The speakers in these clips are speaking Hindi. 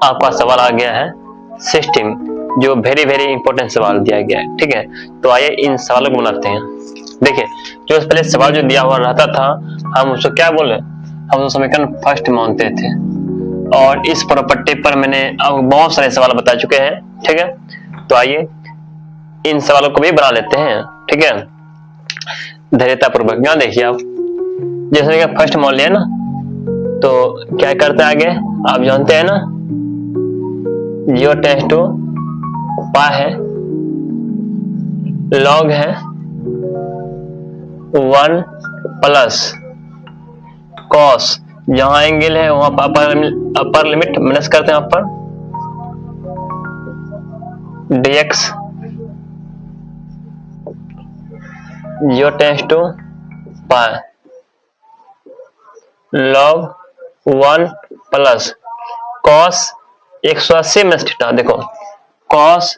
आपका सवाल आ गया है सिस्टम, जो वेरी वेरी इंपॉर्टेंट सवाल दिया गया है। ठीक है, तो आइए इन सवालों को बनाते हैं। देखिए, जो पहले सवाल जो दिया हुआ रहता था, हम उसको क्या बोले, हम उसको समीकरण फर्स्ट मानते थे। और इस प्रॉपर्टी पर मैंने अब बहुत सारे सवाल बता चुके हैं। ठीक है, तो आइए इन सवालों को भी बना लेते हैं। ठीक है, धैर्यता पूर्वक यहाँ देखिए आप, जैसे कि फर्स्ट मान लिया ना, तो क्या करते हैं आगे आप जानते हैं ना, 0 टेंस टू पाई है, लॉग है 1 प्लस कॉस, जहां एंगल है वहां अपर लिमिट माइनस करते हैं upper, dx 0 tends to pi log 1 plus cos 180 minus theta. देखो कॉस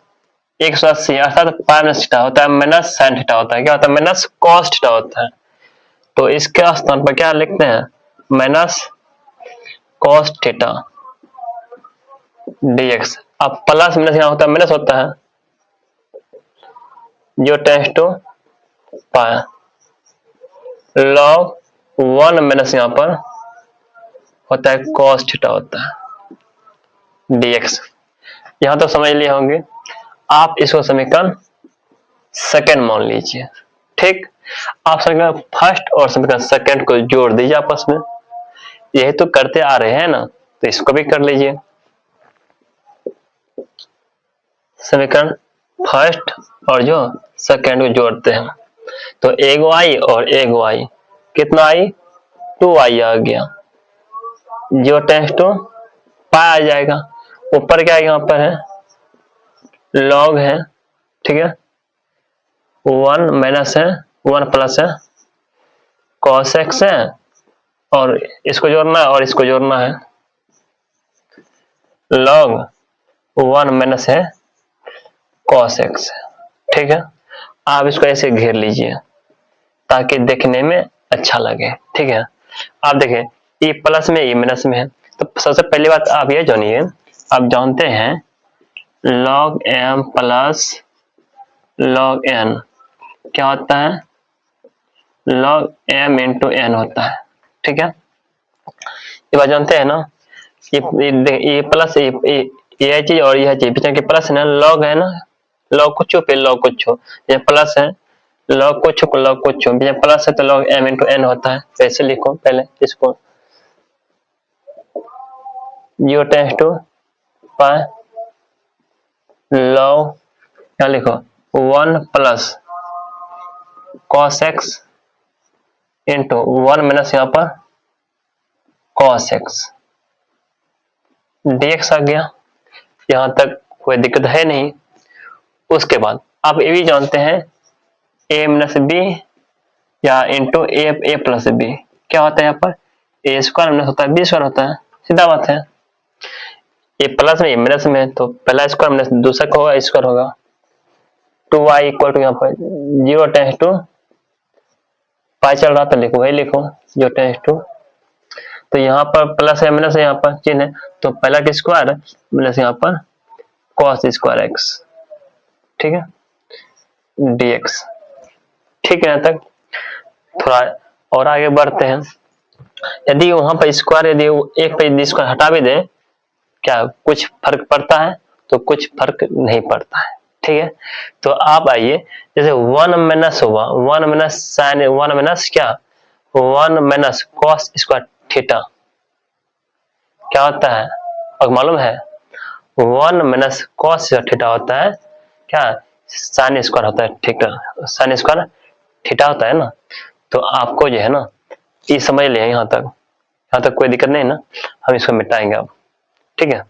180 अर्थात पाई माइनस थीटा होता है माइनस साइन थीटा होता है, क्या होता है माइनस कॉस थीटा होता है। तो इसके स्थान पर क्या लिखते हैं, माइनस कॉस थीटा dx। अब प्लस माइनस यहाँ होता है माइनस होता है, 0 tends to pi log 1 minus यहाँ पर होता है कॉस थीटा होता है dx। यहां तो समझ लिए होंगे। आप इसको समीकरण सेकंड मान लीजिए। ठीक, आप समीकरण फर्स्ट और समीकरण सेकंड को जोड़ दीजिए आपस में, यही तो करते आ रहे हैं ना, तो इसको भी कर लीजिए। समीकरण फर्स्ट और जो सेकंड को जोड़ते हैं, तो एक y और एक y, कितना आई 2y आ गया, 0 टेंस टू पाई आ जाएगा। ऊपर क्या यहाँ पर है लॉग है, ठीक है, 1 माइनस है 1 प्लस है cos x है, और इसको जोड़ना है और इसको जोड़ना है, log 1 माइनस है cos x है। ठीक है, आप इसको ऐसे घेर लीजिए ताकि देखने में अच्छा लगे। ठीक है, आप देखें ये प्लस में ये माइनस में है, तो सबसे पहली बात आप ये जानिए, आप जानते हैं log m plus log n क्या होता है, log m इंटू n होता है। ठीक है, ये बात जानते हैं ना, ये प्लस ये चीज और यह चीज पीछे के प्लस है ना, log है ना, log कुछ पे log कुछ, ये प्लस है log कुछ प्लस है तो log m इंटू n होता है। कैसे लिखो पहले इसको, 0 टेंस टू पाई log क्या लिखो 1 plus cos x into 1 minus यहाँ पर cos x dx आ गया। यहां तक कोई दिक्कत है नहीं। उसके बाद आप ये भी जानते हैं a माइनस बी या इंटू ए प्लस बी क्या होता है, यहाँ पर ए स्क्वायर माइनस होता है बी स्क्वायर होता है, सीधा बात है। ये प्लस में ये माइनस में, तो पहला स्क्वायर माइनस दूसरा का होगा स्क्वायर होगा, 2y इक्वल टू यहाँ पर 0 टेंस टू पाई चल रहा था, लिखो वही लिखो 0 टेंस टू, तो यहाँ पर प्लस है माइनस है यहाँ पर चिन्ह है, तो पहला का स्क्वायर माइनस यहाँ पर cos स्क्वायर एक्स। ठीक है, dx। ठीक है, यहाँ तक थोड़ा और आगे बढ़ते हैं। यदि वहां पर स्क्वायर यदि एक पे स्क्वायर हटा भी दे, क्या कुछ फर्क पड़ता है, तो कुछ फर्क नहीं पड़ता है। ठीक है, तो आप आइए, जैसे 1 माइनस हुआ 1 माइनस साइन 1 माइनस क्या 1 माइनस कॉस स्क्वायर थीटा क्या होता है, और मालूम है 1 माइनस कॉस थीटा होता है क्या साइन स्क्वायर होता है थीटा, साइन स्क्वायर थीटा होता है ना। तो आपको जो है ना ये समझ लिया, यहाँ तक कोई दिक्कत नहीं ना, हम इसको मिटाएंगे अब। ठीक है,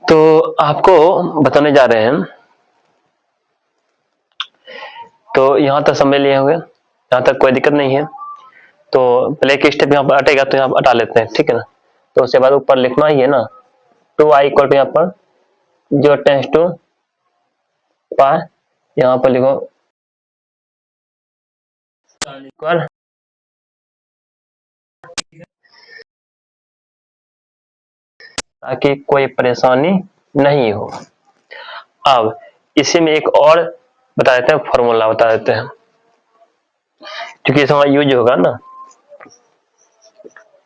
तो आपको बताने जा रहे हैं, तो यहाँ तक समझ लिए होंगे, यहाँ तक कोई दिक्कत नहीं है। तो पहले एक स्टेप यहाँ पर अटेगा तो यहाँ पर हटा लेते हैं। ठीक है ना, तो उसके बाद ऊपर लिखना ही है ना 2y इक्वल टू यहाँ पर 0 टेंस टू पाई, यहाँ पर लिखो इक्वल ताकि कोई परेशानी नहीं हो। अब इसी में एक और बता देते हैं, फॉर्मूला बता देते हैं, क्योंकि इसमें यूज होगा ना।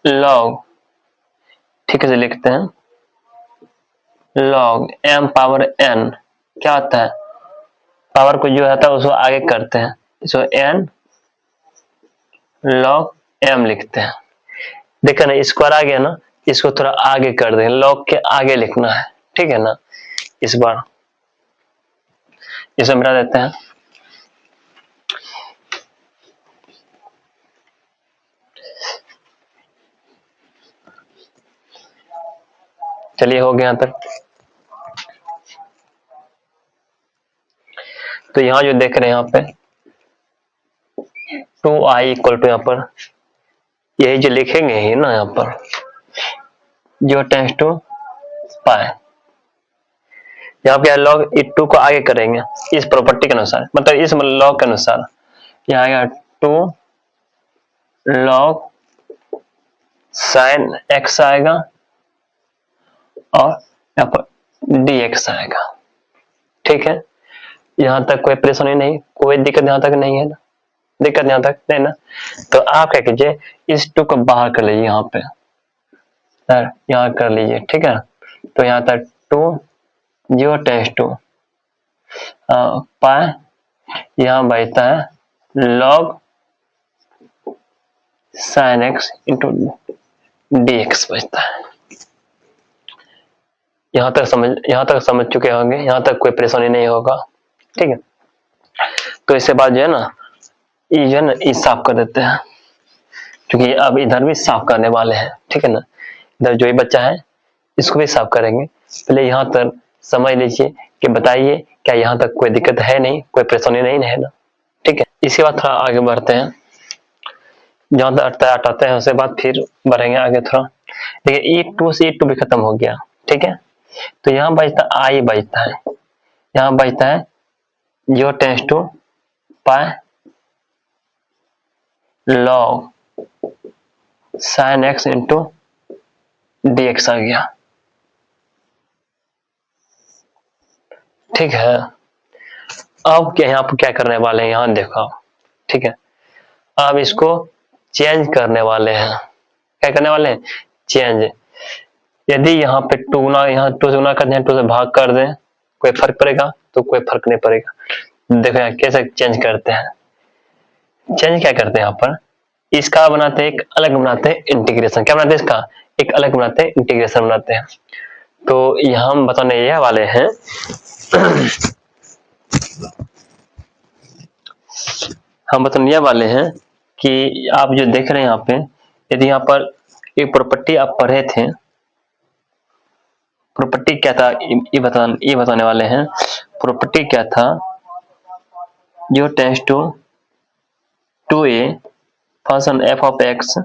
लॉग, ठीक से लिखते हैं, लॉग m पावर n क्या होता है, पावर को जो होता है उसको आगे करते हैं, इसको n log m लिखते हैं। देखा ना, स्क्वायर आ गया ना, इसको थोड़ा आगे कर दें, log के आगे लिखना है, ठीक है ना। इस बार इसे मिटा देते हैं, चलिए हो गया यहाँ तक। तो यहाँ जो देख रहे हैं यहाँ पे 2i इक्वल टू, यहाँ पर यही जो लिखेंगे ही ना, यहाँ पर जो टेंस टू पाए, यहाँ पे लॉग 2 को आगे करेंगे इस प्रॉपर्टी के अनुसार, मतलब इस लॉग के अनुसार। यहाँ आएगा 2 लॉग साइन x आएगा और यहाँ पर dx आएगा, ठीक है। यहाँ तक कोई परेशानी नहीं, कोई दिक्कत यहाँ तक नहीं है ना, दिक्कत यहाँ तक नहीं ना। तो आप क्या कीजिए, इस 2 को बाहर कर लीजिए, यहाँ पे सर यहाँ कर लीजिए, ठीक है। तो यहाँ तक 2 जो टेंस टू पाए, यहाँ बचता है log sign x into dx बचता है। यहाँ तक समझ चुके होंगे, यहाँ तक कोई परेशानी नहीं होगा, ठीक है। तो इसके बाद जो है ना, ये जो है ना, ये साफ कर देते हैं, क्योंकि अब इधर भी साफ करने वाले हैं, ठीक है ना। इधर जो ही बच्चा है इसको भी साफ करेंगे। पहले यहाँ तक समझ लीजिए कि बताइए क्या यहाँ तक कोई दिक्कत है नहीं, कोई परेशानी नहीं है ना, ठीक है। इसके बाद थोड़ा आगे बढ़ते हैं, जहां तक हटाते हैं उसके बाद फिर बढ़ेंगे आगे थोड़ा। देखिए E2 से E2 भी खत्म हो गया, ठीक है। तो यहाँ बचता I बचता है, यहाँ बचता है जो टेंस टू पाए log sign x into dx आ गया, ठीक है। अब क्या यहाँ पर क्या करने वाले हैं, यहाँ देखो, ठीक है। अब इसको चेंज करने वाले हैं, क्या करने वाले हैं, चेंज। यदि यहाँ पे 2 गुना, यहाँ 2 से गुना कर दें, 2 से भाग कर दें, कोई फर्क पड़ेगा, तो कोई फर्क नहीं पड़ेगा। देखो यहाँ कैसे चेंज करते हैं, चेंज क्या करते हैं, यहाँ पर इसका बनाते हैं एक अलग, बनाते हैं इंटीग्रेशन। क्या बनाते हैं, इसका एक अलग बनाते हैं, इंटीग्रेशन बनाते हैं। तो यहाँ हम बताने यह वाले हैं हम बताने यह वाले हैं कि आप जो देख रहे हैं यहाँ पे, यदि यहाँ पर एक प्रॉपर्टी आप पढ़े थे, प्रॉपर्टी क्या था, ये बताने वाले हैं। प्रॉपर्टी क्या था, जो tends to 2a function f of x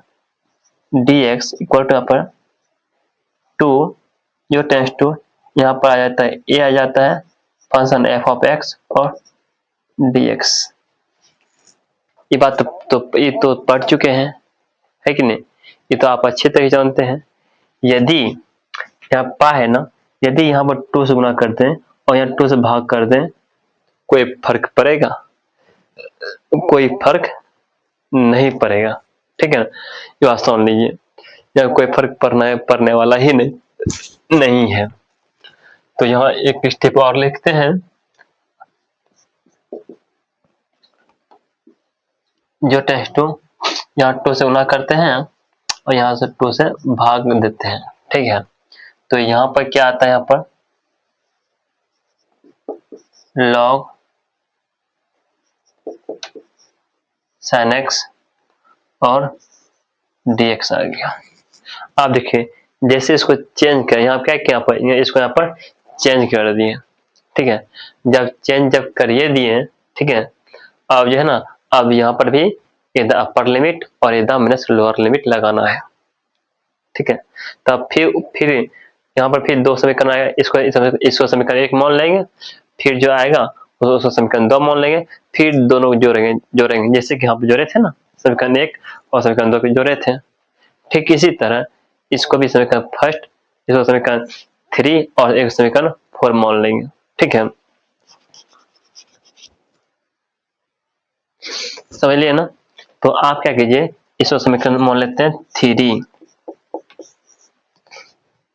dx equal to यहाँ पर 2 जो टेंस टू, यहाँ पर आ जाता है a आ जाता है फंक्शन f ऑफ x और dx। ये बात ये तो पढ़ चुके हैं, है कि नहीं, ये तो आप अच्छे तरह जानते हैं। यदि यहाँ पा है ना, यदि यहाँ पर 2 से गुना कर दें और यहाँ 2 से भाग कर दें, कोई फर्क पड़ेगा, कोई फर्क नहीं पड़ेगा, ठीक है ना। ये बात सुन लीजिए, यहाँ कोई फर्क पड़ने वाला ही नहीं है। तो यहाँ एक स्टेप और लिखते हैं, जो टेंस टू, यहाँ 2 से गुना करते हैं और यहाँ से 2 से भाग देते हैं, ठीक है। तो यहाँ पर क्या आता है, यहाँ पर log sin x और dx आ गया। आप देखिए जैसे इसको चेंज करें, यहाँ क्या किया, इसको यहाँ पर चेंज कर दिए, ठीक है। जब करिए दिए, ठीक है। अब जो है ना, अब यहाँ पर भी इधर अपर लिमिट और इधर माइनस लोअर लिमिट लगाना है, ठीक है। तब फिर यहाँ पर फिर 2 समीकरण आएगा, इसको समीकरण 1 मान लेंगे, फिर जो आएगा उसको समीकरण 2 मान लेंगे, फिर दोनों जोड़ेंगे जैसे कि यहाँ पे जोड़े थे ना, समीकरण 1 और समीकरण 2 पे जोड़े थे। ठीक इसी तरह इसको भी समीकरण फर्स्ट, इसको समीकरण 3 और एक समीकरण 4 मान लेंगे। ठीक है, समझ लिए ना। तो आप क्या कीजिए, इसको समीकरण मान लेते हैं 3।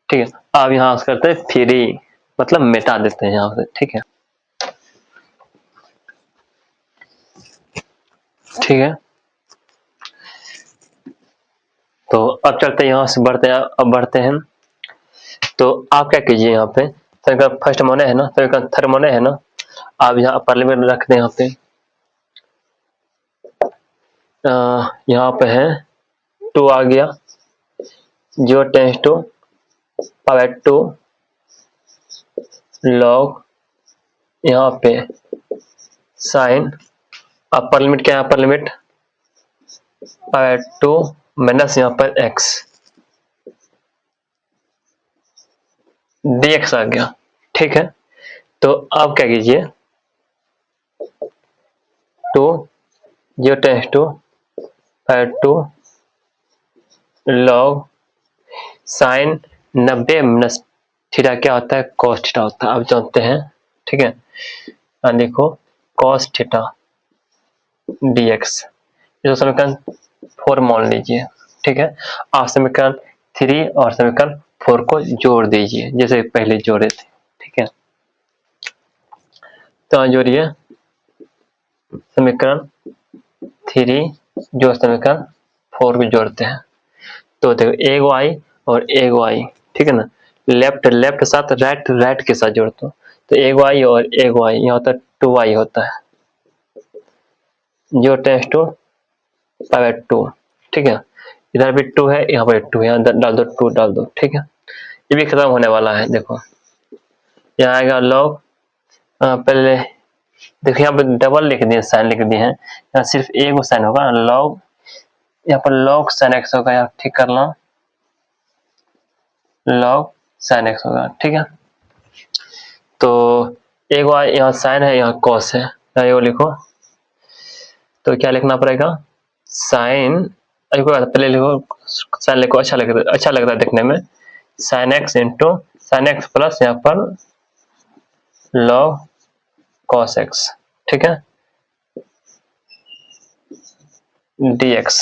ठीक है, आप यहाँ से करते हैं 3, मतलब मिटा देते हैं यहाँ से। ठीक है, ठीक है। तो अब चलते हैं, यहाँ से बढ़ते हैं, अब बढ़ते हैं। तो आप क्या कीजिए, यहाँ पे समीकरण फर्स्ट मोने है ना, समीकरण थर्ड मोने है ना, आप यहाँ अपर लिमिट रख दें। यहाँ पे यहाँ पे है 2 आ गया, 0 टेंस टू पावर 2 लॉग, यहाँ पे साइन, अपर लिमिट क्या है, अपर लिमिट पावर 2 माइनस यहाँ पर x dx आ गया। ठीक है, तो आप क्या कीजिए, 2 0 tends to power 2 log sine 90 minus theta क्या होता है, कॉस थीटा होता है, आप जानते हैं। ठीक है, देखो कॉस थीटा dx, इसको समीकरण 4 मान लीजिए। ठीक है, आप समीकरण 3 और समीकरण 4 को जोड़ दीजिए जैसे पहले जोड़े थे। ठीक है, तो जोड़िए समीकरण 3 जो समीकरण 4 को जोड़ते हैं, तो देखो एक y और एक y, ठीक है ना, लेफ्ट लेफ्ट साथ राइट राइट के साथ जोड़ता हूँ, तो एक y और एक y, यहाँ होता है 2y होता है, जो टेंस टू पावर 2। ठीक है, इधर भी 2 है, यहाँ पर 2 है, यहाँ डाल दो 2 डाल दो। ठीक है, ये भी खत्म होने वाला है। देखो यहाँ आएगा लॉग, पहले देखो यहाँ पर डबल लिख दिए, साइन लिख दिए हैं, यहाँ सिर्फ एक साइन होगा लॉग, यहाँ पर लॉग साइन एक्स होगा, यहाँ ठीक कर लो, लॉग साइन एक्स होगा। ठीक है, तो एक बार यहाँ साइन है, यहाँ कॉस है, यहाँ ये लिखो, तो क्या लिखना पड़ेगा, साइन, पहले लिखो साइन, लिखो अच्छा लगता है देखने में, sign x into sine x plus यहाँ पर लॉग कॉस एक्स। ठीक है, dx,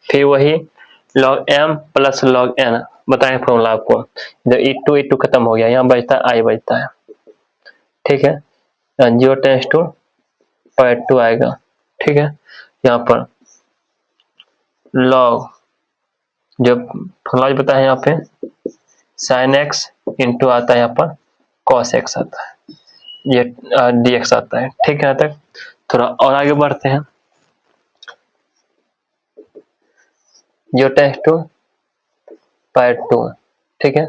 फिर वही log m plus log n, बताएं फॉर्मूला आपको, जब e2 खत्म हो गया, यहाँ बचता है i बचता है। ठीक है, 0 टेंस टू पावर 2 आएगा। ठीक है, यहाँ पर log, जो फॉर्मूला बताया यहाँ पे sin x इंटू आता है यहाँ पर cos x आता है, ये dx आता है। ठीक है, यहाँ तक थोड़ा और आगे बढ़ते हैं, 0 टेंस टू पावर 2। ठीक है,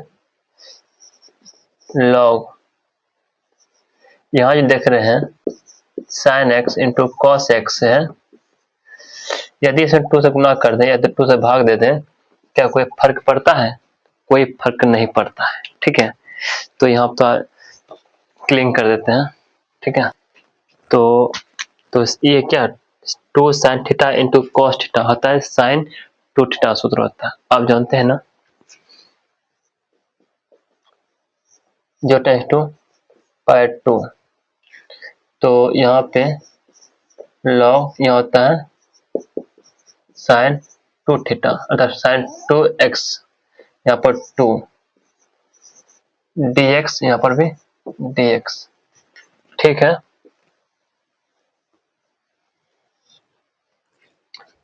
log, यहाँ जो देख रहे हैं sin x into cos x है, यदि इसे 2 से गुना कर दें या तो 2 से भाग दे दें, क्या कोई फर्क पड़ता है, कोई फर्क नहीं पड़ता है। ठीक है, तो यहाँ पर क्लिंग कर देते हैं। ठीक है, तो ये क्या 2 sine theta into cos theta होता है, साइन 2 थीटा सूत्र होता है, आप जानते हैं ना, जो टेंस टू पावर 2, तो यहाँ पे लॉग यहाँ होता है साइन 2 थीटा अर्थात साइन 2x, यहाँ पर 2 dx, यहाँ पर भी dx। ठीक है,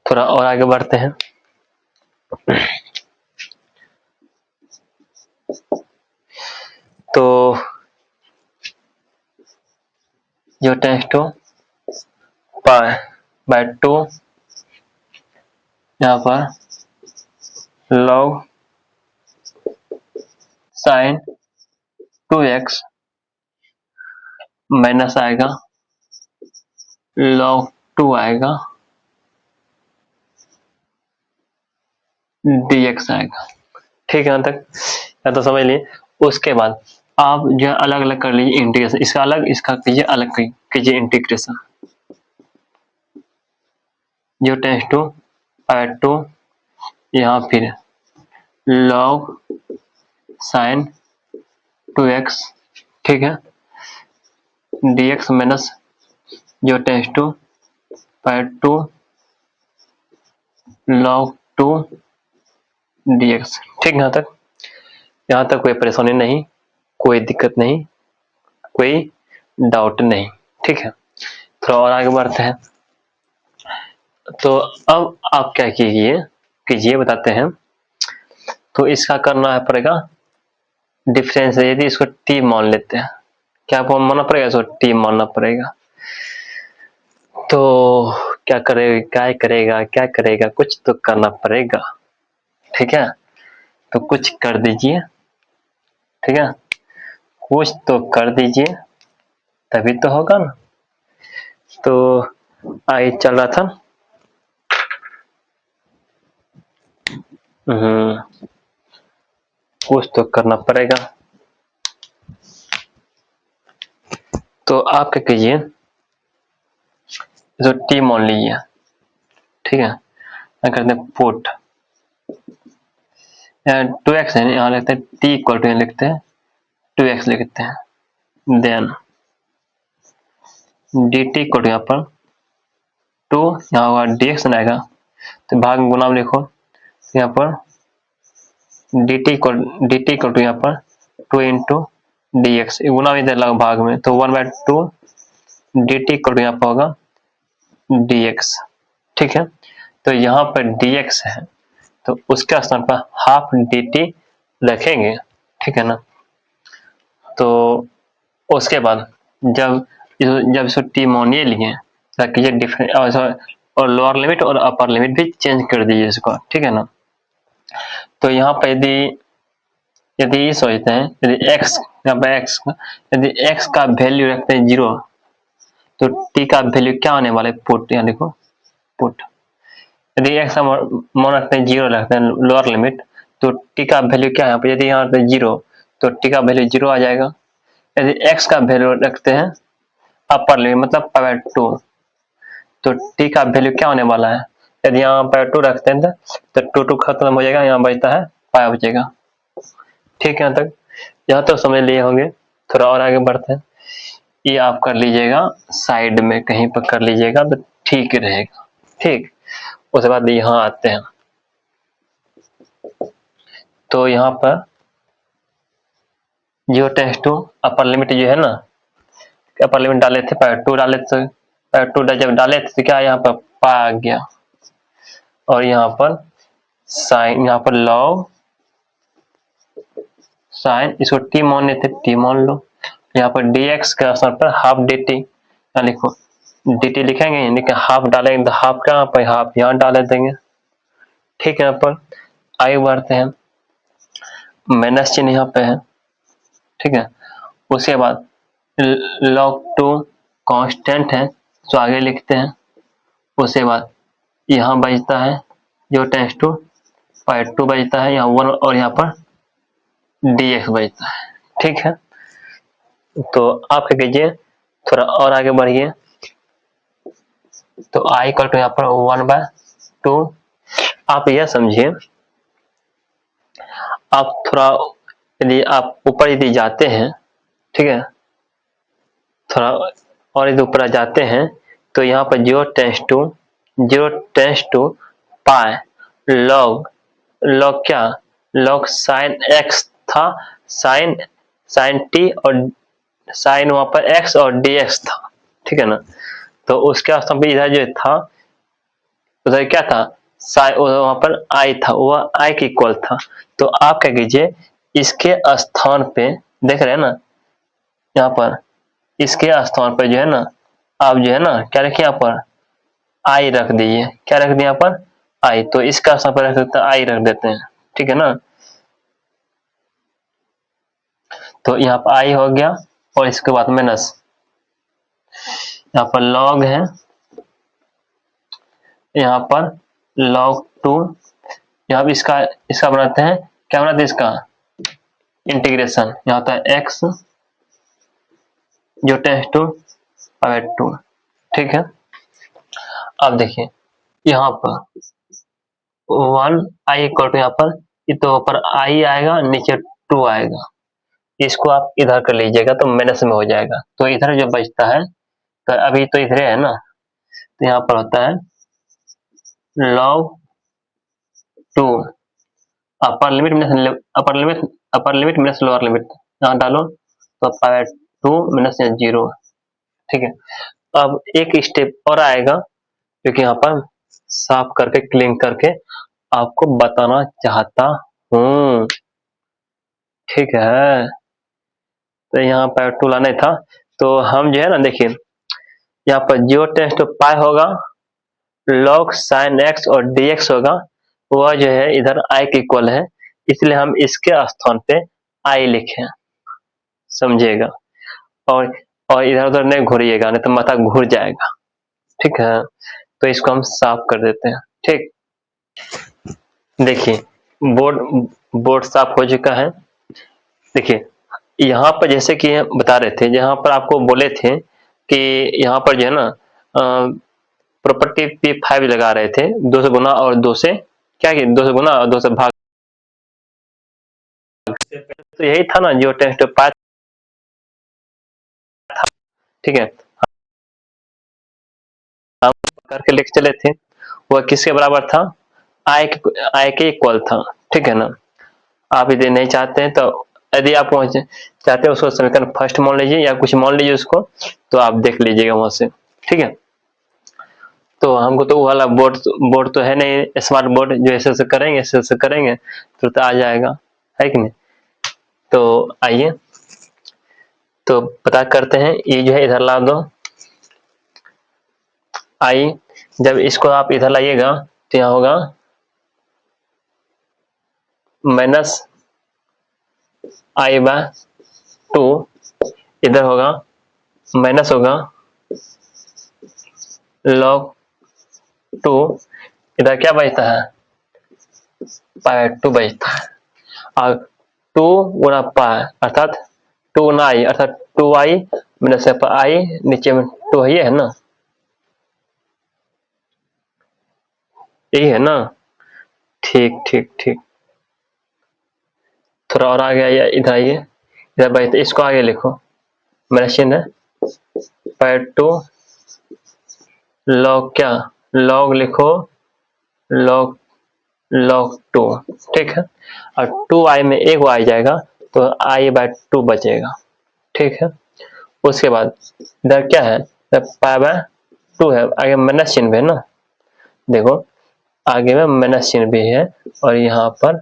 थोड़ा और आगे बढ़ते हैं, तो जो टेंस टू पाई बाय 2, यहाँ पर लॉग साइन 2x माइनस आएगा लॉग 2 आएगा dx आएगा। ठीक है, यहाँ तक या तो समझ लिए। उसके बाद आप जो अलग अलग कर लीजिए इंटीग्रेशन, इसका अलग इसका कीजिए अलग कीजिए इंटीग्रेशन, जो टेंस टू पावर 2, यहाँ फिर लॉग साइन 2x, ठीक है, dx माइनस जो tends to pi 2 log 2 dx, ठीक है। यहाँ तक कोई परेशानी नहीं, कोई दिक्कत नहीं, कोई डाउट नहीं, ठीक है। थोड़ा और आगे बढ़ते हैं। तो अब आप क्या कीजिए बताते हैं। तो इसका करना है पड़ेगा डिफरेंस, यदि इसको t मान लेते हैं, क्या मानना पड़ेगा, इसको t मानना पड़ेगा। तो क्या करेगा, कुछ तो करना पड़ेगा, ठीक है। तो कुछ कर दीजिए, ठीक है, कुछ तो कर दीजिए, तभी तो होगा ना। तो आई चल रहा था, कुछ तो करना पड़ेगा। तो आप क्या कीजिए, जो टी मान लीजिए, ठीक है, क्या करते हैं पुट 2x है, यहाँ लिखते हैं t इक्वल टू, लिखते हैं 2x लिखते हैं, देन dt इक्वल टू यहाँ पर 2, यहाँ होगा dx आएगा, तो भाग में गुना में लिखो, यहाँ पर dt इक्वल टू यहाँ पर 2 इंटू dx, गुना में इधर लगा भाग में, तो 1/2 dt इक्वल टू यहाँ पर होगा dx, ठीक है। तो यहाँ पर dx है, तो उसके स्थान पर हाफ dt रखेंगे, ठीक है ना। तो उसके बाद जब इसको टी मानिए लिए, कीजिए डिफरेंस, और लोअर लिमिट और अपर लिमिट भी चेंज कर दीजिए इसको, ठीक है ना। तो यहाँ पर यदि ये सोचते हैं, यदि x, यहाँ पर x, यदि x का वैल्यू रखते हैं 0, तो t का वैल्यू क्या होने वाला है, पुट, यहाँ देखो पुट, यदि x का मान रखते हैं 0, रखते हैं लोअर लिमिट, तो t का वैल्यू क्या है, यदि यहाँ पे 0, तो t का वैल्यू 0 आ जाएगा। यदि x का वैल्यू रखते हैं अपर लिमिट मतलब पाई 2, तो t का वैल्यू क्या होने वाला है, यदि यहाँ पाई 2 रखते हैं तो 2 खत्म हो जाएगा, यहाँ बचता है पाई बचेगा, ठीक है। यहाँ तक समझ लिए होंगे। थोड़ा और आगे बढ़ते हैं, ये आप कर लीजिएगा साइड में कहीं पर कर लीजिएगा तो ठीक रहेगा, ठीक। उसके बाद यहाँ आते हैं, तो यहाँ पर जो टेंस टू अपर लिमिट जो है ना, अपर लिमिट डाले थे पाई 2 डाले, तो पाई 2 जब डाले थे तो क्या यहाँ पर पाई आ गया, और यहाँ पर साइन, यहाँ पर लॉग साइन, इसको टी मानने थे टी मान लो, यहाँ पर dx के स्थान पर हाफ dt, यहाँ लिखो dt लिखेंगे, लेकिन हाफ डालेंगे तो हाफ कहाँ पर, हाफ यहाँ डाल देंगे, ठीक है। यहाँ पर आगे बढ़ते हैं, माइनस चिन्ह यहाँ पे है, ठीक है। उसके बाद log 2 कांस्टेंट है, तो आगे लिखते हैं। उसके बाद यहाँ बचता है जो टेंस टू पाई 2 बचता है, यहाँ 1, और यहाँ पर dx बचता है, ठीक है। तो आप क्या कीजिए, थोड़ा और आगे बढ़िए, तो i इक्वल टू यहाँ पर 1/2, आप यह समझिए, आप थोड़ा यदि आप ऊपर यदि जाते हैं, ठीक है, थोड़ा और यदि ऊपर जाते हैं, तो यहाँ पर 0 टेंस टू पाई लॉग क्या, लॉग साइन x था, साइन t और साइन वहां पर x और dx था, ठीक है ना। तो उसके स्थान पर इधर जो था, उधर क्या था, वहां पर i था, वह i के इक्वल था। तो आप क्या कीजिए, इसके स्थान पे देख रहे हैं ना, यहाँ पर इसके स्थान पर जो है ना, आप जो है ना क्या रखिए, यहाँ पर i रख दीजिए, क्या रख दिए यहाँ पर i, तो इसका स्थान पर रख सकते हैं i रख देते हैं, ठीक है ना। तो यहाँ पर i हो गया, और इसके बाद माइनस, यहाँ पर log है, यहाँ पर log 2, यहाँ पर इसका बनाते हैं, क्या बनाते हैं इसका इंटीग्रेशन, यहाँ होता है x जो टेंस टू पाई 2, ठीक है। अब देखिए यहाँ पर 1 i इक्वल टू, यहाँ पर ये तो ऊपर i आएगा, नीचे 2 आएगा। इसको आप इधर कर लीजिएगा तो माइनस में हो जाएगा, तो इधर जो बचता है, तो अभी तो इधर है ना, तो यहाँ पर होता है log 2 अपर लिमिट माइनस अपर लिमिट माइनस लोअर लिमिट, यहाँ डालो तो पावर 2 माइनस 0। ठीक है, अब एक स्टेप और आएगा जो कि यहाँ पर साफ करके क्लीन करके आपको बताना चाहता हूँ। ठीक है, तो यहाँ पर 2 लाना ही था, तो हम जो है ना, देखिए यहाँ पर 0 टेंस टू पाई होगा, log sin x और dx होगा, वह जो है इधर i के इक्वल है, इसलिए हम इसके स्थान पे i लिखें, समझिएगा। और और इधर उधर नहीं घूरिएगा, नहीं तो माथा घूर जाएगा। ठीक है, तो इसको हम साफ कर देते हैं। ठीक, देखिए बोर्ड साफ हो चुका है। देखिए यहाँ पर जैसे कि बता रहे थे, जहाँ पर आपको बोले थे कि यहाँ पर जो है ना प्रॉपर्टी P5 लगा रहे थे, 2 से गुना और 2 से क्या, 2 से गुना और 2 से भाग, तो यही था ना जो टेस्ट पाया था। ठीक है, हम करके लिख चले थे, वह किसके बराबर था, आई के इक्वल था। ठीक है ना, आप यदि नहीं चाहते हैं, तो यदि आप चाहते हैं उसको समीकरण फर्स्ट मान लीजिए या कुछ मान लीजिए उसको, तो आप देख लीजिएगा वहां से। ठीक है, तो हमको तो वो वाला बोर्ड तो है नहीं, स्मार्ट बोर्ड जो ऐसे करेंगे तो आ जाएगा, है कि नहीं। तो आइए तो पता करते हैं, ये जो है इधर ला दो आई, जब इसको आप इधर लाइएगा तो यहाँ होगा माइनस i/2, इधर होगा माइनस होगा log 2, इधर क्या बचता है, π/2 बचता है, और 2 गुना पाई अर्थात 2 गुना i अर्थात 2i माइनस i, नीचे में 2 है ना, यही है ना। ठीक ठीक ठीक, थोड़ा और आगे आइए, इधर आइए, इधर बचता, इसको आगे लिखो, माइनस चिन्ह है, π/2 log क्या, log लिखो log 2। ठीक है, और 2i में एक आ जाएगा तो i/2 बचेगा। ठीक है, उसके बाद इधर क्या है, π/2 है, आगे माइनस चिन्ह है ना, देखो आगे में माइनस चिन्ह भी है और यहाँ पर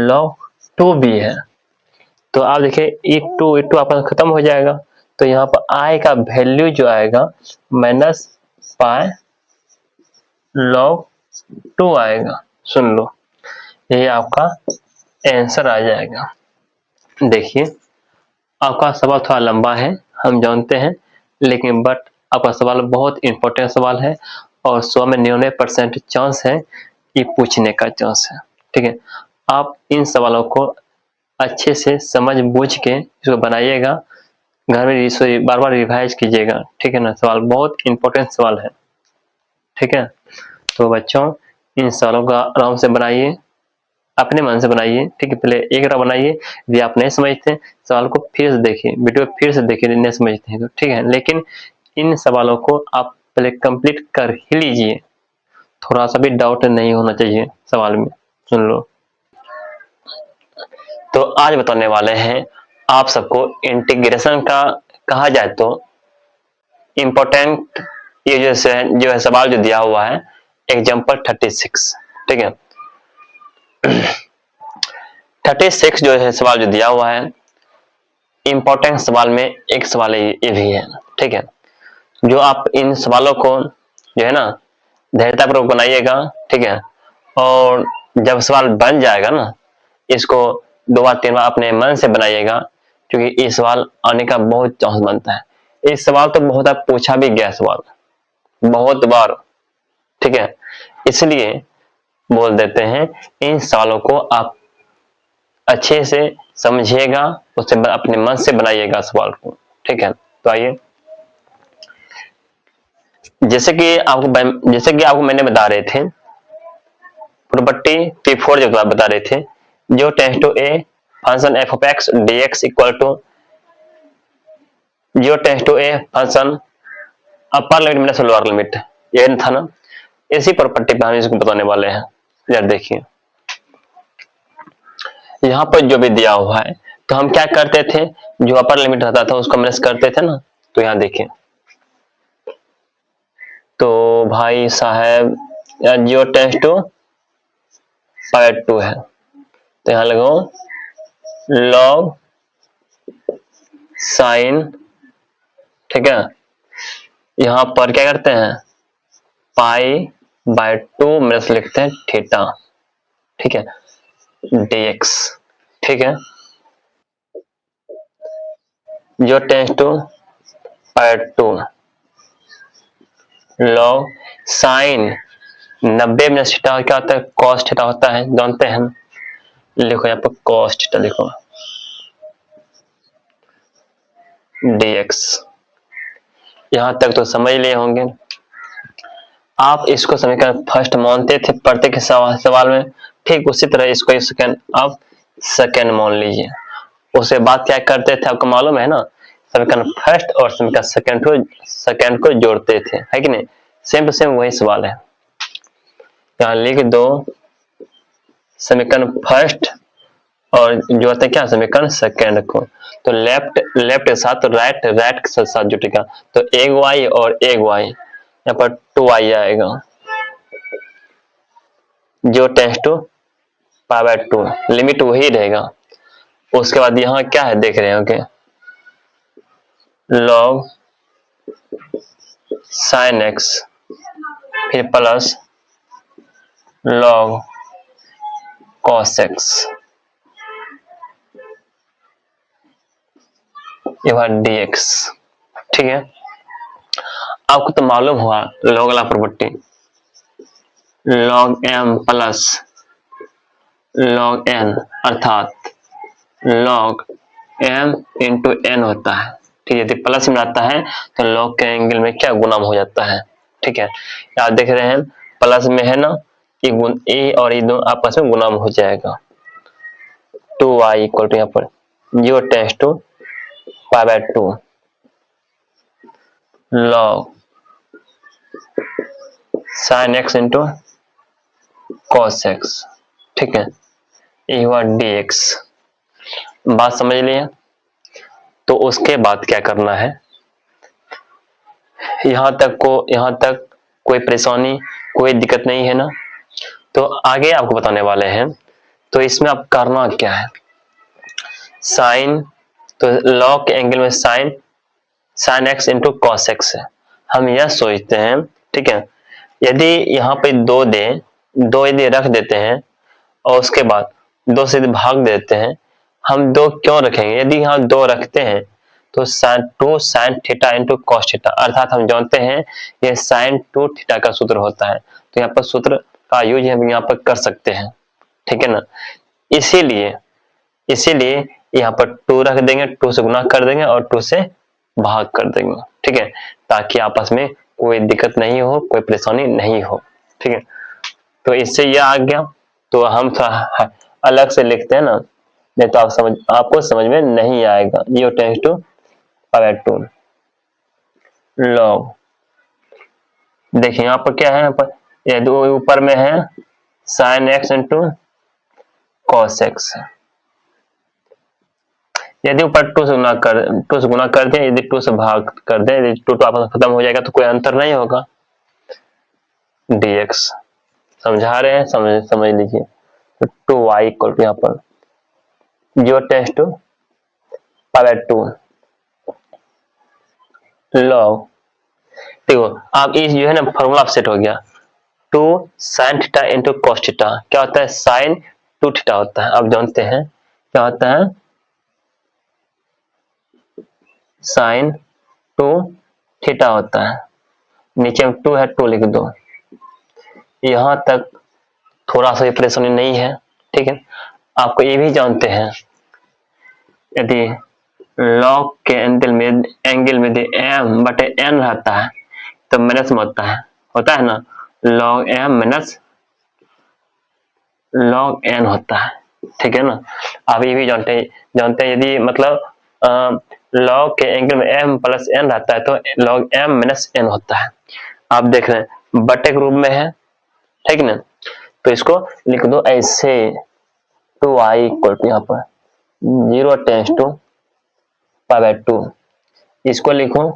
log 2 भी है, तो आप देखिए e2 आपका खत्म हो जाएगा, तो यहाँ पर i का वैल्यू जो आएगा माइनस पाई log 2 आएगा। सुन लो, ये आपका आंसर आ जाएगा। देखिए आपका सवाल थोड़ा लंबा है, हम जानते हैं, लेकिन बट आपका सवाल बहुत इंपॉर्टेंट सवाल है और 100 में 99% चांस है कि पूछने का चांस है। ठीक है, आप इन सवालों को अच्छे से समझ बूझ के इसको बनाइएगा, घर में बार बार रिवाइज कीजिएगा। ठीक है ना, सवाल बहुत इंपॉर्टेंट सवाल है। ठीक है, तो बच्चों इन सवालों का आराम से बनाइए, अपने मन से बनाइए। ठीक है, पहले एक बार बनाइए, यदि आप नहीं समझते सवाल को फिर से देखिए, वीडियो फिर से देखिए, नहीं समझते हैं तो ठीक है, लेकिन इन सवालों को आप पहले कंप्लीट कर ही लीजिए, थोड़ा सा भी डाउट नहीं होना चाहिए सवाल में। सुन लो, तो आज बताने वाले हैं आप सबको इंटीग्रेशन का, कहा जाए तो इम्पोर्टेंट, ये जो है सवाल जो दिया हुआ है एग्जाम्पल 36। ठीक है, 36 जो है सवाल जो दिया हुआ है, इंपॉर्टेंट सवाल में एक सवाल ये भी है। ठीक है, जो आप इन सवालों को जो है ना धैर्यतापूर्वक बनाइएगा। ठीक है, और जब सवाल बन जाएगा ना, इसको 2 बार 3 बार अपने मन से बनाइएगा, क्योंकि ये सवाल आने का बहुत चांस बनता है। इस सवाल तो बहुत बार पूछा भी गया, सवाल बहुत बार। ठीक है, इसलिए बोल देते हैं इन सवालों को आप अच्छे से समझिएगा, उससे अपने मन से बनाइएगा सवाल को। ठीक है, तो आइए, जैसे कि आपको मैंने बता रहे थे प्रॉपर्टी P4 जो बता रहे थे, जो tends to a function f of x d x equal to 0 tends to a function upper limit minus lower limit, ये था ना। इसी प्रॉपर्टी पे हम इसको बताने वाले हैं। यार देखिए यहाँ पर जो भी दिया हुआ है तो हम क्या करते थे, जो अपर लिमिट रहता था उसको माइनस करते थे ना। तो यहाँ देखिए तो भाई साहब 0 टेंस टू पावर 2 है, तो यहाँ लगाओ लॉग साइन, ठीक है। यहाँ पर क्या करते हैं पाई बाय 2 माइनस लिखते हैं थीटा, ठीक है, dx, ठीक है। जो tends to power 2 log sine 90 minus theta क्या होता है कॉस थीटा होता है, जानते हैं। लिखो यहाँ पर कॉस थीटा लिखो dx। यहां तक तो समझ लिए होंगे आप। इसको समीकरण फर्स्ट मानते थे प्रत्येक सवाल में, ठीक उसी तरह इसको सेकंड आप सेकंड मान लीजिए। उसके बाद क्या करते थे आपको मालूम है ना, समीकरण फर्स्ट और समीकरण सेकंड को जोड़ते थे, है कि नहीं। सेम टू सेम वही सवाल है। यहाँ लिख दो समीकरण फर्स्ट और जो होता है क्या समीकरण सेकंड को, तो लेफ्ट लेफ्ट के साथ, तो राइट राइट के साथ जुटेगा, तो एक वाई और एक वाई, यहाँ पर 2y आएगा। जो टेंस टू पावर 2 लिमिट वही रहेगा। उसके बाद यहाँ क्या है देख रहे हो कि लॉग साइन एक्स फिर प्लस लॉग कॉस एक्स, ये बार dx, ठीक है। आपको तो मालूम हुआ लॉग वाला property, log m plus log n अर्थात लॉग m इंटू n होता है, ठीक है। यदि प्लस में आता है तो लॉग के एंगल में क्या गुणा हो जाता है, ठीक है। आप देख रहे हैं प्लस में है ना, ए और ये दोनों आपस में गुणा हो जाएगा। 2y इक्वल टू यहाँ पर 0 tends to power 2 log sine x into cos x, ठीक है, ये हुआ dx। बात समझ लिए। तो उसके बाद क्या करना है, यहां तक कोई परेशानी कोई दिक्कत नहीं है ना। तो आगे आपको बताने वाले हैं। तो इसमें आप करना क्या है, साइन, तो लॉग के एंगल में sign x into cos x है। हम यह सोचते हैं, ठीक है, यदि यहाँ पे दो यदि रख देते हैं और उसके बाद 2 से भाग देते हैं, हम 2 क्यों रखेंगे, यदि यहाँ 2 रखते हैं तो sine theta into cos theta, अर्थात हम जानते हैं ये साइन 2 थीटा का सूत्र होता है। तो यहाँ पर सूत्र का यूज हम यहाँ पर कर सकते हैं, ठीक है ना। इसीलिए यहाँ पर 2 रख देंगे, 2 से गुना कर देंगे और 2 से भाग कर देंगे, ठीक है, ताकि आपस में कोई दिक्कत नहीं हो, कोई परेशानी नहीं हो, ठीक है। तो इससे यह आ गया। तो हम थोड़ा अलग से लिखते हैं ना, नहीं तो आपको समझ में नहीं आएगा। 0 टेंस टू पावर 2 लॉग, देखिए यहाँ पर क्या है, यहाँ पर ये दो ऊपर में है sign x into cos x. यदि ऊपर 2 से गुना कर दें, यदि 2 से भाग कर दें, यदि 2 आपस में खत्म हो जाएगा तो कोई अंतर नहीं होगा। dx समझा रहे हैं, समझ लीजिए। तो 2y इक्वल टू यहाँ पर 0 टेंस टू पावर 2 लॉग, देखो आप इस जो है ना फॉर्मूला सेट हो गया, 2 sine theta into cos theta क्या होता है, साइन 2 थीटा होता है। आप जानते हैं क्या होता है, साइन 2 थीटा होता है। नीचे में 2 है, 2 लिख दो। यहां तक थोड़ा सा परेशानी नहीं है, ठीक है। आपको ये भी जानते हैं यदि लॉग के एंगल में यदि m बटे n रहता है तो माइनस में होता है ना, log m minus log n होता है, ठीक है ना। आप ये भी जानते हैं यदि मतलब लॉग के एंगल में m प्लस n रहता है तो log m माइनस n होता है। आप देख रहे हैं बटे के रूप में है, ठीक ना। तो इसको लिख दो ऐसे 2i इक्वल टू यहाँ पर 0 टेंस टू पाई बाय 2। इसको लिखो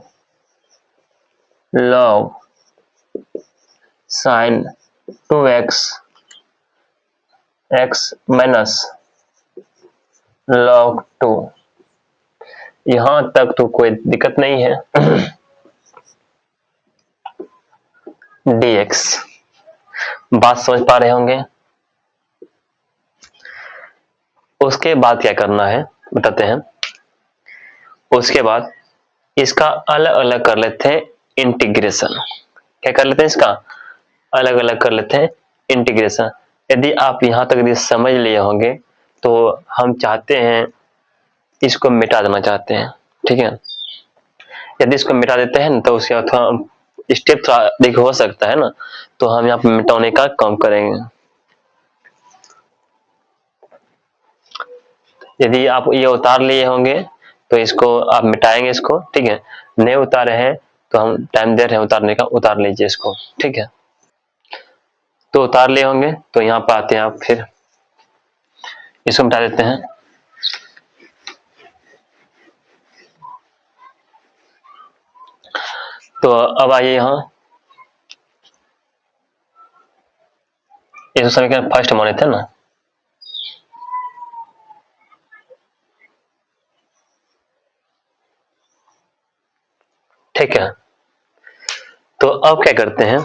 log sin 2x x minus log 2। यहां तक तो कोई दिक्कत नहीं है। dx बात समझ पा रहे होंगे। उसके बाद क्या करना है बताते हैं। उसके बाद इसका अलग अलग कर लेते हैं इंटीग्रेशन। क्या कर लेते हैं, इसका अलग अलग कर लेते हैं इंटीग्रेशन। यदि आप यहां तक यदि समझ लिए होंगे तो हम चाहते हैं इसको मिटा देना चाहते हैं, ठीक है। यदि इसको मिटा देते हैं तो उसके बाद थोड़ा स्टेप थोड़ा अधिक हो सकता है ना, तो हम यहाँ पे मिटाने का काम करेंगे। यदि आप ये उतार लिए होंगे तो इसको आप मिटाएंगे इसको, ठीक है। नहीं उतारे हैं तो हम टाइम दे रहे हैं उतारने का, उतार लीजिए इसको, ठीक है। तो उतार लिए होंगे तो यहाँ पर आते हैं आप, फिर इसको मिटा देते हैं। तो अब आइए यहाँ, इस समीकरण फर्स्ट माने थे ना, ठीक है। तो अब क्या करते हैं,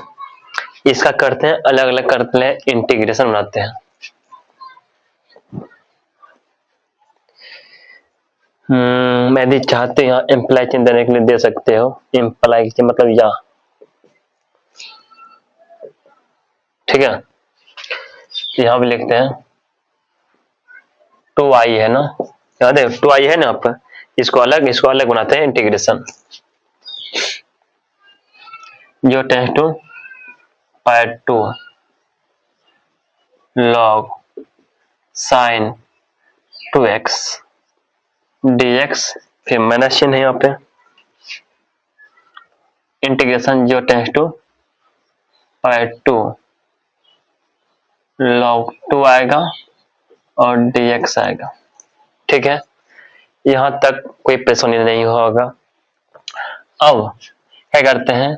इसका करते हैं अलग अलग करते हैं इंटीग्रेशन बनाते हैं। मैं भी चाहते यहाँ इम्प्लाई चिन्ह देने के लिए दे सकते हो, इम्प्लाई मतलब या, ठीक है। यहाँ पे लिखते हैं 2i है ना, याद है 2i है ना। आप इसको अलग बनाते हैं इंटीग्रेशन, जो tends to pi 2 log sin 2x dx, फिर माइनस चिन्ह है यहाँ पे, इंटीग्रेशन जो टेंस टू पाई 2 log 2 आएगा और dx आएगा, ठीक है। यहां तक कोई परेशानी नहीं होगा। अब क्या करते हैं,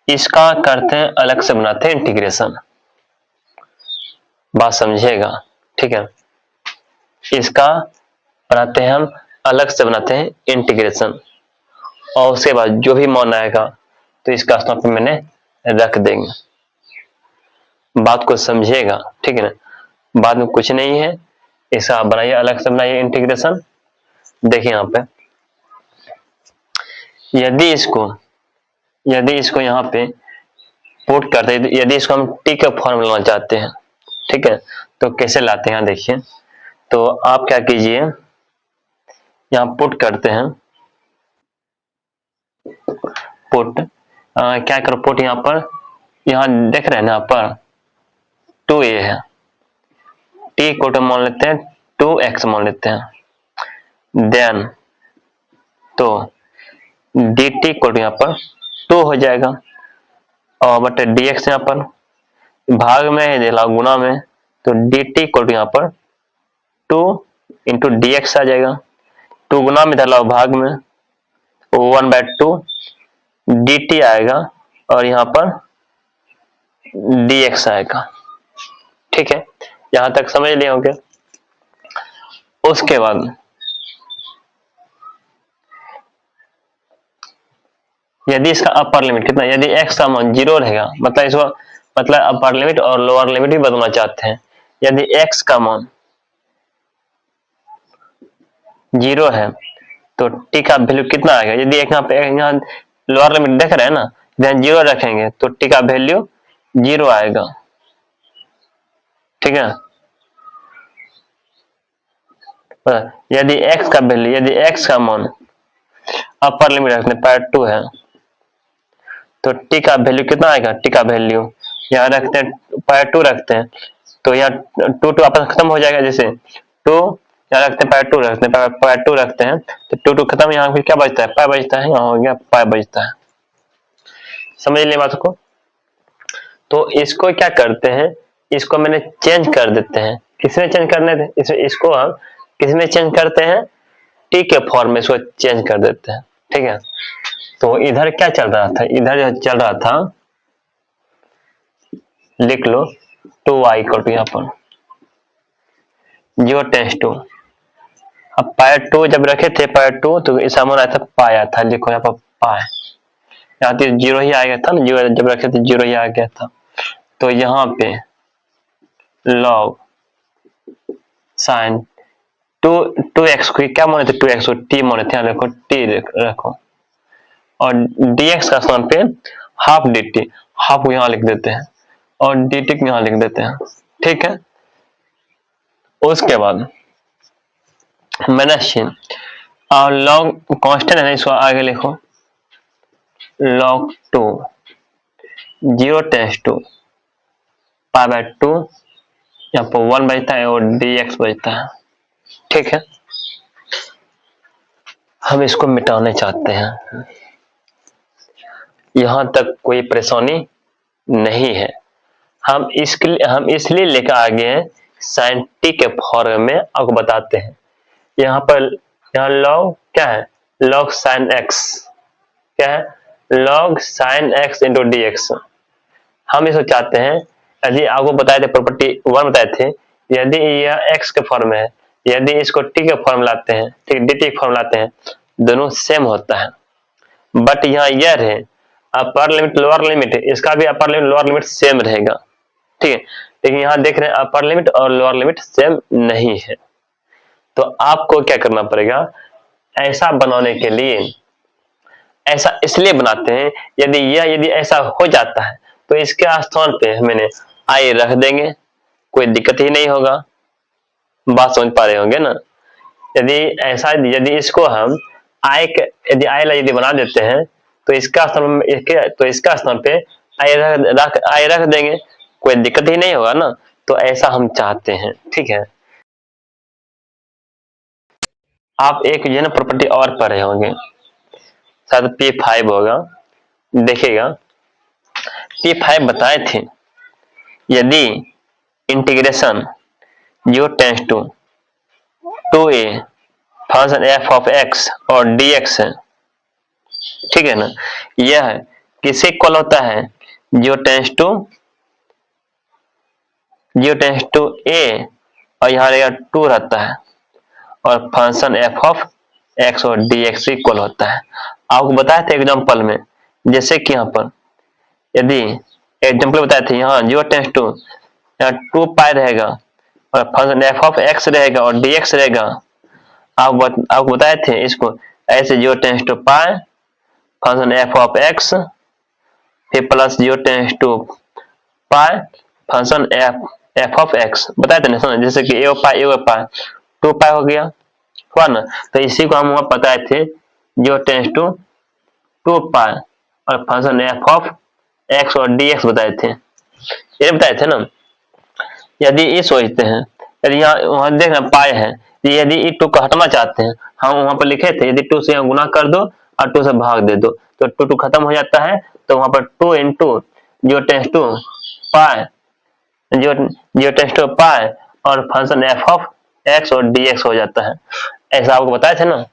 इसका करते हैं अलग से बनाते हैं इंटीग्रेशन, बात समझिएगा, ठीक है। इसका बनाते हैं हम अलग से बनाते हैं इंटीग्रेशन, और उसके बाद जो भी मान आएगा तो इसका स्थान पे मैंने रख देंगे। बात को समझिएगा, ठीक है ना। बाद में कुछ नहीं है, इसका बनाइए अलग से बनाइए इंटीग्रेशन। देखिए यहाँ पे यदि इसको यहाँ पे पुट करते हैं, यदि इसको हम टी का फॉर्म लाना चाहते हैं, ठीक है, तो कैसे लाते हैं देखिए। तो आप क्या कीजिए, यहाँ पुट करते हैं, पुट क्या करो, पुट यहाँ पर, यहाँ देख रहे हैं ना, यहाँ पर 2a है, टी को मान लेते हैं 2x मान लेते हैं, देन तो dt को यहाँ पर 2 हो जाएगा, और बट dx यहाँ पर भाग में है गुना में, तो dt को यहाँ पर 2 इंटू dx आ जाएगा। 2 गुना में धरला भाग में 1/2 dt आएगा, और यहाँ पर dx आएगा, ठीक है। यहां तक समझ लिए होंगे। उसके बाद यदि इसका अपर लिमिट कितना, यदि x का मान 0 रहेगा, मतलब इसको मतलब अपर लिमिट और लोअर लिमिट भी बदलना चाहते हैं। यदि x का मान 0 है तो t का वैल्यू कितना आएगा, यदि यहाँ पे यहाँ लोअर लिमिट देख रहे हैं ना, यदि 0 रखेंगे तो t का वैल्यू 0 आएगा, ठीक है। यदि x का वैल्यू, यदि x का मान अपर लिमिट रखते हैं पाई 2 है, तो टी का वैल्यू कितना आएगा, टी का वैल्यू यहाँ रखते हैं पाई 2 रखते हैं, तो यहाँ टू टू आपस खत्म हो जाएगा, जैसे टू यहाँ रखते हैं, पाई टू रखते हैं, पाई टू रखते हैं, तो टू टू खत्म, यहाँ फिर क्या बचता है, पाई बचता है, यहाँ हो गया पाई बचता है। समझ लिया बात को। तो इसको क्या करते हैं, इसको मैंने चेंज कर देते हैं, किसमें चेंज करने थे, इसको हम किसमें चेंज करते हैं, टी के फॉर्म में इसको चेंज कर देते हैं। ठीक है, तो इधर क्या चल रहा था, इधर जो चल रहा था, लिख लो 2y इक्वल टू यहाँ पर 0 टेंस टू, अब पाई टू जब रखे थे पाई टू तो इसका मान आया था पाया था, लिखो यहाँ पर पाए, यहाँ तो 0 ही आ गया था ना, 0 जब रखे थे 0 ही आ गया था। तो यहाँ पे log sin 2x को क्या माने थे, 2x को t माने थे, यहाँ देखो t रखो, और dx का स्थान पे हाफ dt, हाफ को यहाँ लिख देते हैं और dt को यहाँ लिख देते हैं। ठीक है, उसके बाद माइनस चिन्ह और log कांस्टेंट है ना, इसको आगे लिखो log 2 0 tends to pi by 2, यहाँ पर 1 बचता है और dx बचता है। ठीक है, हम इसको मिटाने चाहते हैं, यहां तक कोई परेशानी नहीं है। हम इसलिए लेकर आ गए हैं sin t के फॉर्म में, आपको बताते हैं। यहाँ पर यहाँ log क्या है, log sin x, क्या है, log sin x into dx। हम इसको चाहते हैं, यदि आपको बताए थे प्रॉपर्टी 1 बताए थे, यदि यह x के फॉर्म में है, यदि इसको t के फॉर्म लाते हैं, ठीक dt के फॉर्म लाते हैं, दोनों सेम होता है। बट यहाँ यह है अपर लिमिट लोअर लिमिट, इसका भी upper limit lower limit same रहेगा। ठीक है, लेकिन यहाँ देख रहे हैं अपर लिमिट और लोअर लिमिट सेम नहीं है। तो आपको क्या करना पड़ेगा, ऐसा बनाने के लिए, ऐसा इसलिए बनाते हैं, यदि ऐसा हो जाता है तो इसके स्थान पे मैंने आई रख देंगे, कोई दिक्कत ही नहीं होगा। बात समझ पा रहे होंगे ना। यदि इसको हम यदि आई बना देते हैं तो इसका स्थान पे आई रख देंगे, कोई दिक्कत ही नहीं होगा ना। तो ऐसा हम चाहते हैं। ठीक है, आप एक जो है ना प्रॉपर्टी और पढ़े होंगे, शायद P5 होगा, देखिएगा। P5 बताए थे, यदि integration 0 tends to 2a function f of x और dx है, ठीक है ना, यह किसे इक्वल होता है, 0 टेंस टू a और यहाँ रहेगा 2 रहता है, और फंक्शन f ऑफ x और dx इक्वल होता है। आपको बताए थे एग्जांपल में, जैसे कि यहाँ पर यदि एग्जांपल बताए थे, यहाँ 0 टेंस टू, यहाँ 2 पाई रहेगा और फंक्शन f ऑफ x रहेगा और dx रहेगा। आपको बताए थे इसको ऐसे, 0 tends to pi function f of x, फिर plus 0 tends to pi function f of x बताए थे ना, जैसे कि a पाई 2 पाई हो गया, हुआ ना। तो इसी को हम वहां बताए थे, 0 टेंस टू 2 पाई और फंक्शन f ऑफ x और dx बताए थे, ये बताए थे ना। यदि ये सोचते हैं, यदि यहाँ वहां देख रहे पाई है, यदि ये 2 को हटाना चाहते हैं, हम वहां पर लिखे थे यदि 2 से यहाँ गुना कर दो और 2 से भाग दे दो तो 2 खत्म हो जाता है। तो वहां पर 2 into 0 tends to pi, 0 tends to pi और फंक्शन f ऑफ x और dx हो जाता है। ऐसा आपको बताए थे ना।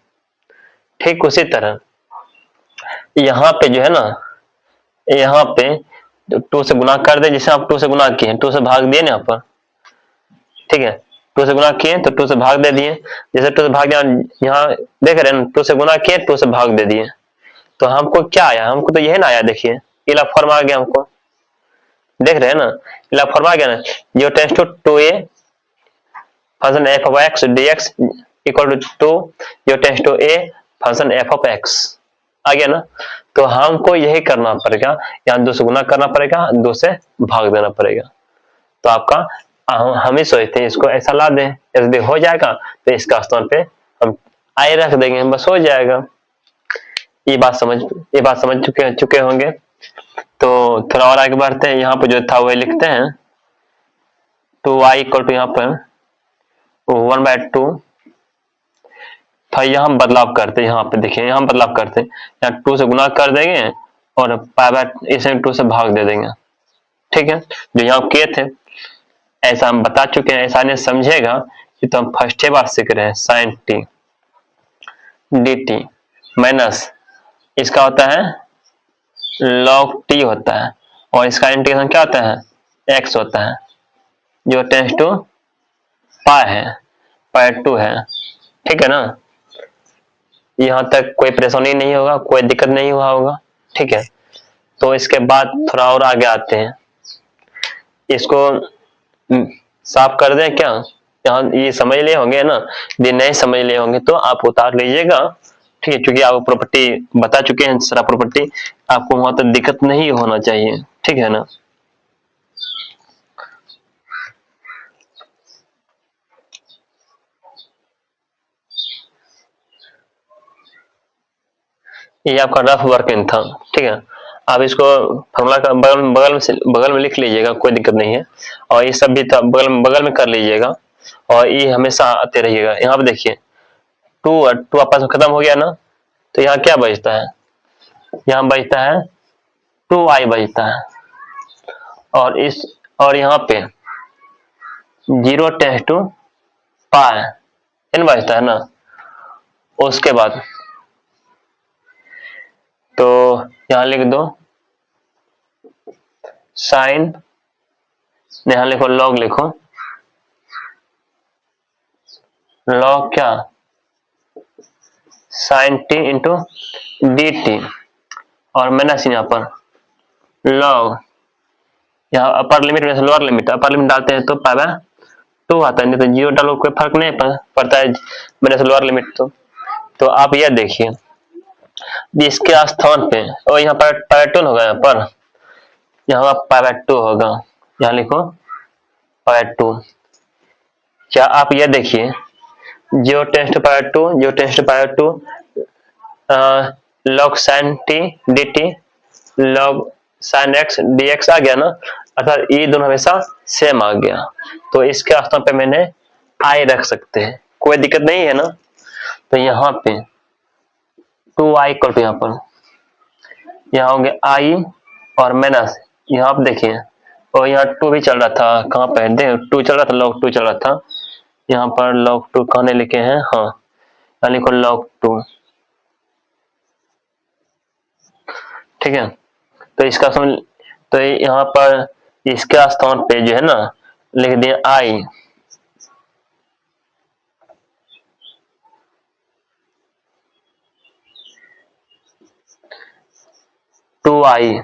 ठीक उसी तरह यहाँ पे जो है ना, यहाँ पे 2 से गुना कर दे, जिसे आप 2 से गुना किए, 2 से भाग दिए ना यहाँ पर, ठीक है, 2 से गुना किए तो 2 से भाग दे दिए, जैसे 2 से भाग दिया, यहाँ देख रहे हैं 2 से गुना किए 2 से भाग दे दिए। तो हमको क्या आया, हमको तो यही ना आया, देखिए इला फॉर्म आ गया हमको, देख रहे हैं ना, इला फॉर्म आ गया ना, 0 tends to 2a function f of x dx equal to 0 tends to a function f of x आ गया ना। तो हमको यही करना पड़ेगा, यहाँ 2 से गुना करना पड़ेगा, 2 से भाग देना पड़ेगा। तो आपका हम ही सोचते हैं इसको ऐसा ला दें, यदि हो जाएगा तो इसका स्थान पे हम आई रख देंगे, बस हो जाएगा। ये बात समझ चुके होंगे। तो थोड़ा और आगे बढ़ते हैं, यहाँ पे जो था वही लिखते हैं। तो y इक्वल टू यहाँ पर 1/2। फिर यहाँ बदलाव करते हैं, यहाँ पे देखिए यहाँ बदलाव करते हैं, यहाँ 2 से गुना कर देंगे और इसे 2 से भाग दे देंगे। ठीक है, जो यहाँ के थे ऐसा हम बता चुके हैं, ऐसा नहीं समझेगा कि तो हम फर्स्ट बार सीख रहे हैं। Sine t d t minus इसका होता है लॉग टी होता है, और इसका इंटीग्रेशन क्या होता है एक्स होता है, जो टेंस टू पाई है, पाई/2 है। ठीक है ना, यहाँ तक कोई परेशानी नहीं होगा, कोई दिक्कत नहीं हुआ होगा। ठीक है, तो इसके बाद थोड़ा और आगे आते हैं, इसको साफ कर दें क्या? यहाँ ये समझ लिए होंगे ना, यदि नहीं समझ लिए होंगे तो आप उतार लीजिएगा। ठीक है, क्योंकि आप प्रॉपर्टी बता चुके हैं, सारा प्रॉपर्टी आपको वहां तक दिक्कत नहीं होना चाहिए। ठीक है ना, ये आपका रफ वर्किंग था। ठीक है, आप इसको फॉर्मूला का बगल में लिख लीजिएगा, कोई दिक्कत नहीं है। और ये सब भी बगल में कर लीजिएगा, और ये हमेशा आते रहिएगा। यहाँ पे देखिए टू आपस में खत्म हो गया ना, तो यहाँ क्या बचता है? यहाँ बचता है 2i बचता है, और यहाँ पे 0 टेंस टू पाई n बचता है ना। उसके बाद तो यहाँ लिख दो साइन, यहाँ लिखो लॉग, लिखो लॉग क्या sine t into d t, और माइनस यहाँ पर लॉग, यहाँ अपर लिमिट में से लोअर लिमिट, अपर लिमिट डालते हैं तो पाई/2 आता है, नहीं तो 0 डालो कोई फर्क नहीं पड़ता है मैंने से लोअर लिमिट। तो आप यह देखिए इसके स्थान पे, और यहाँ पर पाई/2 होगा, यहाँ पाई/2 होगा, यहाँ लिखो पाई/2। क्या आप यह देखिए 0 tends to pi, 0 tends to pi, log sine t d t, log sine x d x आ गया ना, अर्थात ये दोनों हमेशा सेम आ गया। तो इसके स्थान पे मैंने आई रख सकते हैं, कोई दिक्कत नहीं है ना। तो यहाँ पे 2i इक्वल टू यहाँ पर यहाँ होंगे आई और माइनस, यहाँ आप देखिए, और यहाँ 2 भी चल रहा था, कहाँ पे देख 2 चल रहा था, log 2 चल रहा था, यहाँ पर log 2 कहने लिखे हैं, हाँ यहाँ लिखो log 2। ठीक है, तो इसका समझ, तो यहाँ पर इसके स्थान पे जो है ना लिख दिए आई, टू आई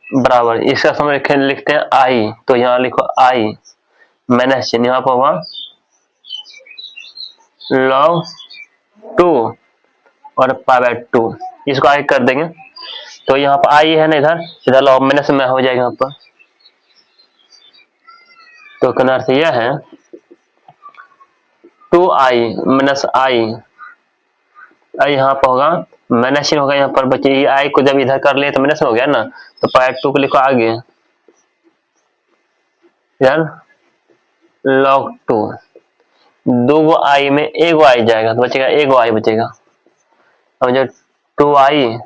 बराबर, इसका समय लिखते हैं आई, तो यहाँ लिखो आई माइनस चिन्ह, यहाँ पर होगा log 2 और पाई/2, इसको आगे कर देंगे। तो यहाँ पर आई है ना, इधर log माइनस में हो जाएगा यहाँ पर। तो कहना अर्थ यह है 2i माइनस आई, यहाँ पर होगा माइनस चिन्ह होगा, यहाँ पर बच्चे ये आई को जब इधर कर लिए तो माइनस हो गया ना, तो पाई/2 को लिखो आगे इधर log 2, 2 आई में 1 आई जाएगा तो बचेगा 1 आई बचेगा। अब जो 2i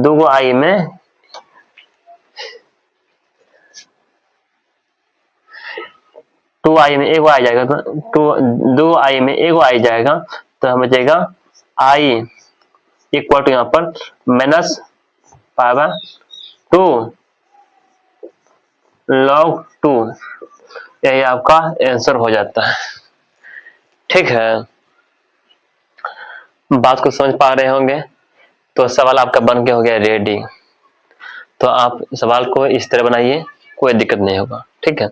2 आई में 2i में 1 आई जाएगा, तो 2 आई में 1 आई जाएगा, तो हम बचेगा आई इक्वल टू यहाँ पर माइनस पाई/2 log 2, यही आपका आंसर हो जाता है। ठीक है, बात को समझ पा रहे होंगे, तो सवाल आपका बन के हो गया रेडी। तो आप सवाल को इस तरह बनाइए, कोई दिक्कत नहीं होगा। ठीक है।